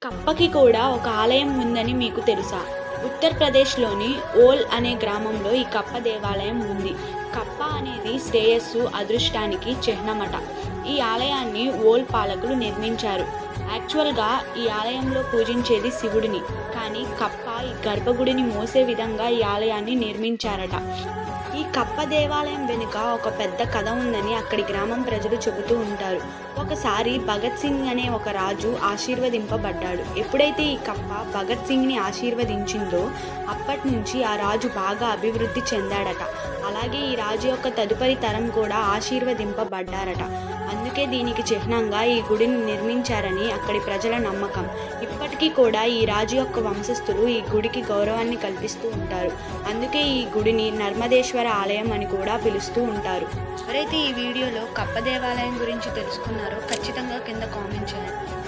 కప్పకి కూడా ఒక ఆలయం ఉందని మీకు తెలుసా? ఉత్తరప్రదేశ్‌లోని ఓల్ అనే గ్రామంలో ఈ కప్ప దేవాలయం ఉంది. కప్ప అనేది శ్రేయస్సు, అదృష్టానికి చిహ్నమట. ఈ ఆలయాన్ని ఓల్ పాలకులు నిర్మించారు. యాక్చువల్‌గా ఈ ఆలయంలో పూజించేది శివుడిని. కానీ కప్ప ఈ గర్భగుడిని మోసే విధంగా ఈ ఆలయాన్ని నిర్మించారట. ఈ కప్ప దేవాలయం వెనుక ఒక పెద్ద కథ ఉందని అక్కడి గ్రామం ప్రజలు చెబుతూ ఉంటారు. ఒకసారి భగత్ సింగ్ అనే ఒక రాజు ఆశీర్వదింపబడ్డాడు. ఎప్పుడైతే ఈ కప్ప భగత్ సింగ్‌ని ఆశీర్వదించిందో అప్పట్నుంచి ఆ రాజు బాగా అభివృద్ధి చెందాడట. అలాగే ఈ రాజు యొక్క తదుపరి తరం కూడా ఆశీర్వదింపబడ్డారట. అందుకే దీనికి చిహ్నంగా ఈ గుడిని నిర్మించారని అక్కడి ప్రజల నమ్మకం. ఇప్పటికీ కూడా ఈ రాజు యొక్క వంశస్థులు ఈ గుడికి గౌరవాన్ని కల్పిస్తూ ఉంటారు. అందుకే ఈ గుడిని నర్మదేశ్వర ఆలయం అని కూడా పిలుస్తూ ఉంటారు. ఎవరైతే ఈ వీడియోలో కప్ప దేవాలయం గురించి తెలుసుకున్నారో ఖచ్చితంగా కింద కామెంట్ చేయండి.